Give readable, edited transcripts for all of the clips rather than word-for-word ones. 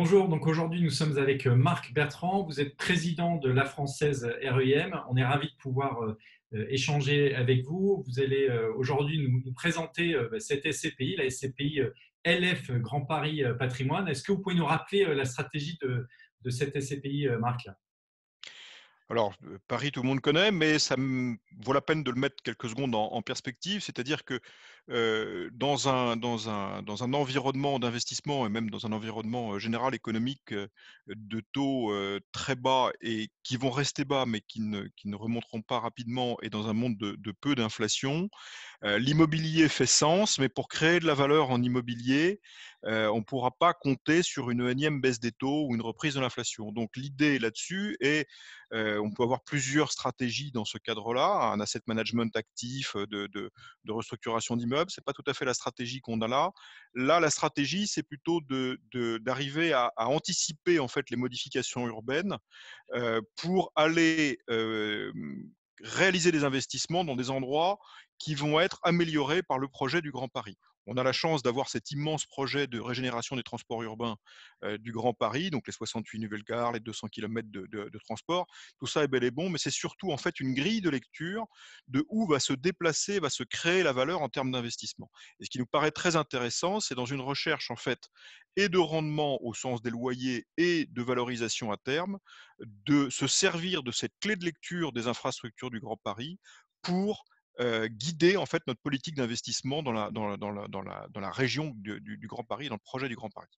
Bonjour, donc aujourd'hui nous sommes avec Marc Bertrand, vous êtes président de la Française REM. On est ravi de pouvoir échanger avec vous. Vous allez aujourd'hui nous présenter cette SCPI, la SCPI LF Grand Paris Patrimoine. Est-ce que vous pouvez nous rappeler la stratégie de cette SCPI, Marc? Alors, Paris, tout le monde connaît, mais ça vaut la peine de le mettre quelques secondes en perspective. C'est-à-dire que, dans un environnement d'investissement et même dans un environnement, général économique, de taux, très bas et qui vont rester bas, mais qui ne remonteront pas rapidement et dans un monde de peu d'inflation, l'immobilier fait sens, mais pour créer de la valeur en immobilier, on ne pourra pas compter sur une énième baisse des taux ou une reprise de l'inflation. Donc l'idée là-dessus est, on peut avoir plusieurs stratégies dans ce cadre-là, un asset management actif, de restructuration d'immeubles, c'est pas tout à fait la stratégie qu'on a là. Là, la stratégie, c'est plutôt d'arriver à anticiper en fait les modifications urbaines, pour aller, réaliser des investissements dans des endroits qui vont être améliorés par le projet du Grand Paris. On a la chance d'avoir cet immense projet de régénération des transports urbains, du Grand Paris, donc les 68 nouvelles gares, les 200 kilomètres de transport. Tout ça est bel et bon, mais c'est surtout en fait une grille de lecture de où va se déplacer, va se créer la valeur en termes d'investissement. Et ce qui nous paraît très intéressant, c'est dans une recherche en fait et de rendement au sens des loyers et de valorisation à terme, de se servir de cette clé de lecture des infrastructures du Grand Paris pour, guider en fait notre politique d'investissement dans la région du Grand Paris, dans le projet du Grand Paris.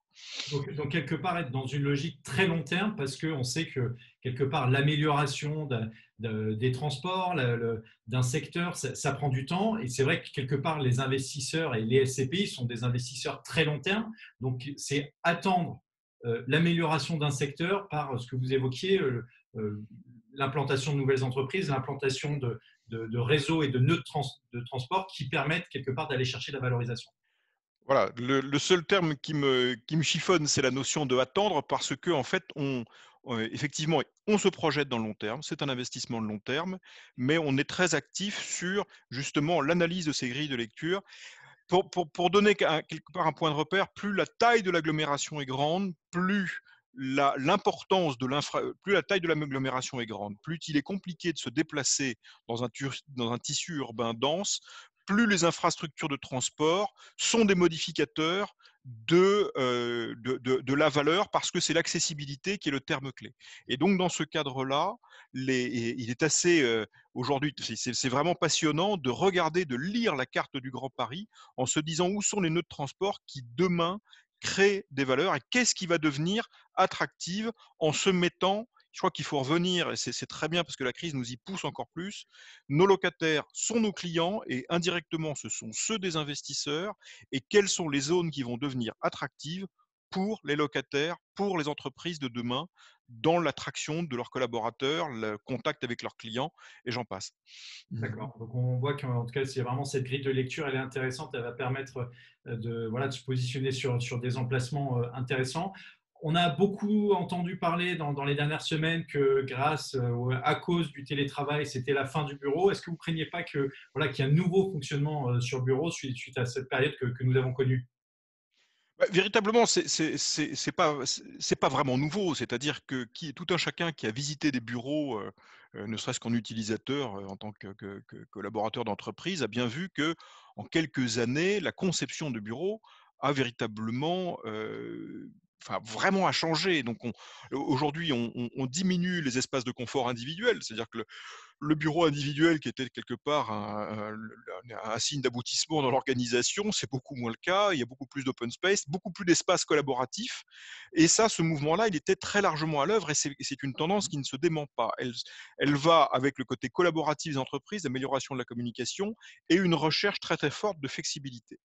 Donc, quelque part être dans une logique très long terme parce qu'on sait que quelque part l'amélioration des transports, d'un secteur, ça prend du temps et c'est vrai que quelque part les investisseurs et les SCPI sont des investisseurs très long terme. Donc c'est attendre l'amélioration d'un secteur par ce que vous évoquiez, euh, l'implantation de nouvelles entreprises, l'implantation de réseaux et de nœuds de transport qui permettent quelque part d'aller chercher la valorisation. Voilà, le seul terme qui me chiffonne, c'est la notion de attendre parce que en fait, effectivement, on se projette dans le long terme, c'est un investissement de long terme, mais on est très actif sur justement l'analyse de ces grilles de lecture. Pour donner quelque part un point de repère, plus la taille de l'agglomération est grande, l'importance de plus la taille de l'agglomération est grande, plus il est compliqué de se déplacer dans un tissu urbain dense, plus les infrastructures de transport sont des modificateurs de la valeur parce que c'est l'accessibilité qui est le terme clé. Et donc dans ce cadre-là, il est assez aujourd'hui, c'est vraiment passionnant de regarder, de lire la carte du Grand Paris en se disant où sont les nœuds de transport qui demain créent des valeurs et qu'est-ce qui va devenir attractif en se mettant. Je crois qu'il faut revenir, et c'est très bien parce que la crise nous y pousse encore plus. Nos locataires sont nos clients et indirectement, ce sont ceux des investisseurs. Et quelles sont les zones qui vont devenir attractives pour les locataires, pour les entreprises de demain, dans l'attraction de leurs collaborateurs, le contact avec leurs clients, et j'en passe. D'accord. Donc on voit qu'en tout cas, c'est vraiment cette grille de lecture, elle est intéressante, elle va permettre voilà, de se positionner sur des emplacements intéressants. On a beaucoup entendu parler dans les dernières semaines que grâce à cause du télétravail, c'était la fin du bureau. Est-ce que vous ne craignez pas que, voilà, qu'il y ait un nouveau fonctionnement sur le bureau suite à cette période que nous avons connue? Bah, véritablement, c'est pas vraiment nouveau. C'est-à-dire que tout un chacun qui a visité des bureaux, ne serait-ce qu'en utilisateur, en tant que collaborateur d'entreprise, a bien vu que en quelques années, la conception de bureaux a véritablement, enfin vraiment a changé. Donc aujourd'hui, on diminue les espaces de confort individuels. C'est-à-dire que le bureau individuel qui était quelque part un signe d'aboutissement dans l'organisation, c'est beaucoup moins le cas. Il y a beaucoup plus d'open space, beaucoup plus d'espace collaboratif. Et ça, ce mouvement-là, il était très largement à l'œuvre et c'est une tendance qui ne se dément pas. Elle va avec le côté collaboratif des entreprises, l'amélioration de la communication et une recherche très très forte de flexibilité.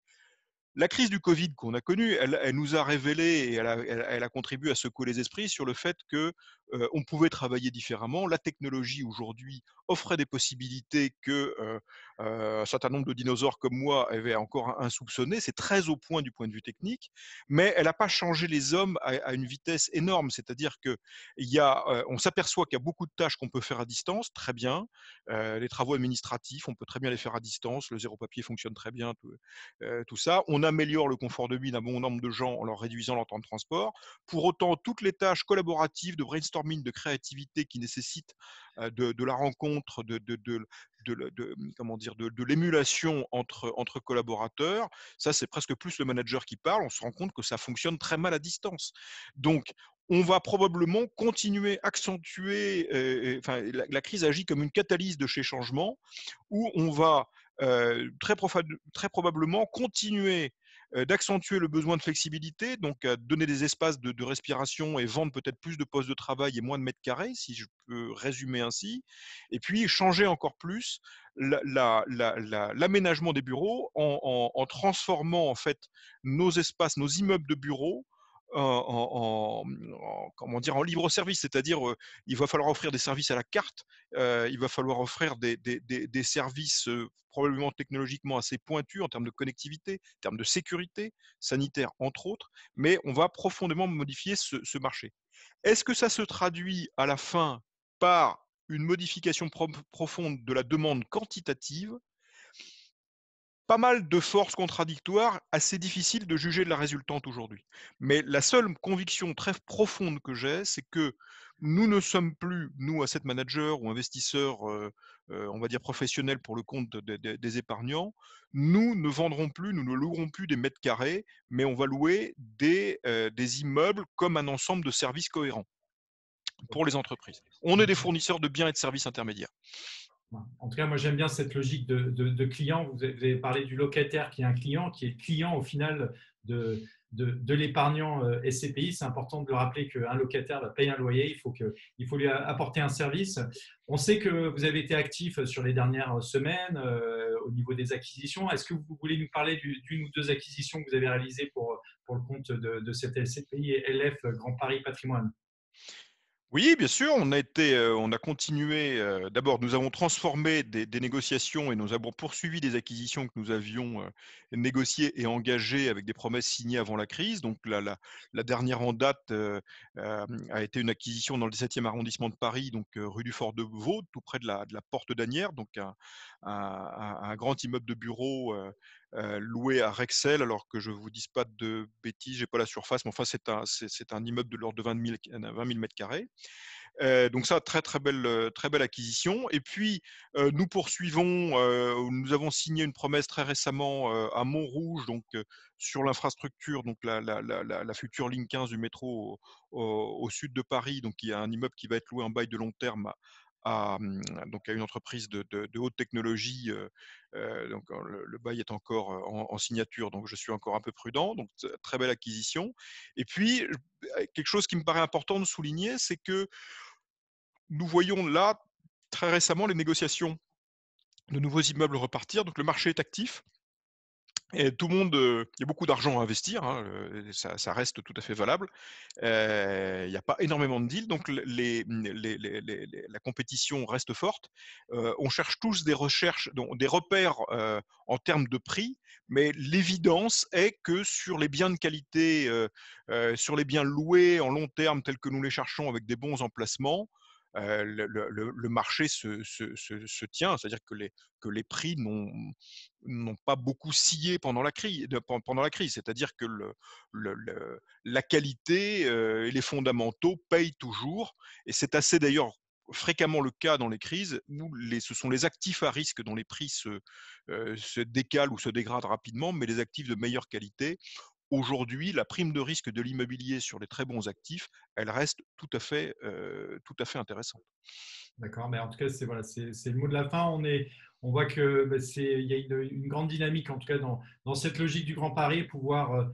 La crise du Covid qu'on a connue, elle nous a révélé et elle a contribué à secouer les esprits sur le fait que, on pouvait travailler différemment. La technologie aujourd'hui offrait des possibilités que, un certain nombre de dinosaures comme moi avaient encore insoupçonnées. C'est très au point du point de vue technique, mais elle n'a pas changé les hommes à une vitesse énorme. C'est-à-dire qu'il y a, on s'aperçoit qu'il y a beaucoup de tâches qu'on peut faire à distance, très bien. Les travaux administratifs, on peut très bien les faire à distance. Le zéro papier fonctionne très bien, tout ça. On améliore le confort de vie d'un bon nombre de gens en leur réduisant leur temps de transport. Pour autant, toutes les tâches collaboratives de brainstorming, de créativité qui nécessitent de la rencontre, comment dire, de l'émulation entre collaborateurs, ça c'est presque plus le manager qui parle. On se rend compte que ça fonctionne très mal à distance. Donc, on va probablement continuer, accentuer, enfin, la crise agit comme une catalyse de ces changements où on va très probablement continuer d'accentuer le besoin de flexibilité, donc donner des espaces de respiration et vendre peut-être plus de postes de travail et moins de mètres carrés, si je peux résumer ainsi. Et puis changer encore plus l'aménagement des bureaux en transformant en fait nos espaces, nos immeubles de bureaux comment dire, en libre service, c'est-à-dire il va falloir offrir des services à la carte, il va falloir offrir des services probablement technologiquement assez pointus en termes de connectivité, en termes de sécurité sanitaire, entre autres, mais on va profondément modifier ce marché. Est-ce que ça se traduit à la fin par une modification profonde de la demande quantitative? Pas mal de forces contradictoires, assez difficile de juger de la résultante aujourd'hui. Mais la seule conviction très profonde que j'ai, c'est que nous ne sommes plus, nous, asset managers ou investisseurs, on va dire professionnels pour le compte des épargnants, nous ne vendrons plus, nous ne louerons plus des mètres carrés, mais on va louer des immeubles comme un ensemble de services cohérents pour les entreprises. On est des fournisseurs de biens et de services intermédiaires. En tout cas, moi j'aime bien cette logique de client. Vous avez parlé du locataire qui est un client, qui est le client au final de l'épargnant SCPI. C'est important de le rappeler qu'un locataire va payer un loyer, il faut lui apporter un service. On sait que vous avez été actif sur les dernières semaines au niveau des acquisitions. Est-ce que vous voulez nous parler d'une ou deux acquisitions que vous avez réalisées pour le compte de cette SCPI et LF Grand Paris Patrimoine? Oui, bien sûr, on a continué, d'abord nous avons transformé des négociations et nous avons poursuivi des acquisitions que nous avions, négociées et engagées avec des promesses signées avant la crise. Donc la dernière en date, a été une acquisition dans le 17e arrondissement de Paris, donc rue du Fort de Vaux, tout près de la Porte d'Asnières, donc un grand immeuble de bureaux, loué à Rexel, alors que je vous dise pas de bêtises, j'ai pas la surface, mais enfin c'est un immeuble de l'ordre de 20 000 m². Donc ça, très belle acquisition. Et puis, nous poursuivons, nous avons signé une promesse très récemment à Montrouge, donc sur l'infrastructure, donc la future ligne 15 du métro au sud de Paris. Donc il y a un immeuble qui va être loué en bail de long terme donc à une entreprise de haute technologie. Donc le bail est encore en signature, donc je suis encore un peu prudent. Donc très belle acquisition. Et puis, quelque chose qui me paraît important de souligner, c'est que nous voyons là, très récemment, les négociations de nouveaux immeubles repartir, donc le marché est actif et tout le monde, il y a beaucoup d'argent à investir, hein, ça reste tout à fait valable. Il y a pas énormément de deals, donc la compétition reste forte. On cherche tous des repères, en termes de prix, mais l'évidence est que sur les biens de qualité, sur les biens loués en long terme tels que nous les cherchons avec des bons emplacements, le marché se tient. C'est-à-dire que les prix n'ont pas beaucoup scié pendant la crise. C'est-à-dire que la qualité et les fondamentaux payent toujours. Et c'est assez d'ailleurs fréquemment le cas dans les crises où ce sont les actifs à risque dont les prix se décalent ou se dégradent rapidement, mais les actifs de meilleure qualité. Aujourd'hui, la prime de risque de l'immobilier sur les très bons actifs, elle reste tout à fait intéressante. D'accord, mais en tout cas, c'est le mot de la fin. On voit que il y a une grande dynamique, en tout cas dans cette logique du Grand Paris, pouvoir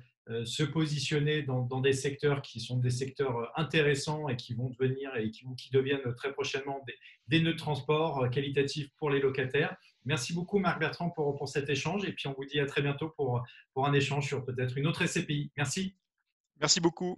se positionner dans des secteurs qui sont des secteurs intéressants et qui vont devenir ou qui deviennent très prochainement des nœuds de transport qualitatifs pour les locataires. Merci beaucoup, Marc Bertrand, pour cet échange. Et puis, on vous dit à très bientôt pour un échange sur peut-être une autre SCPI. Merci. Merci beaucoup.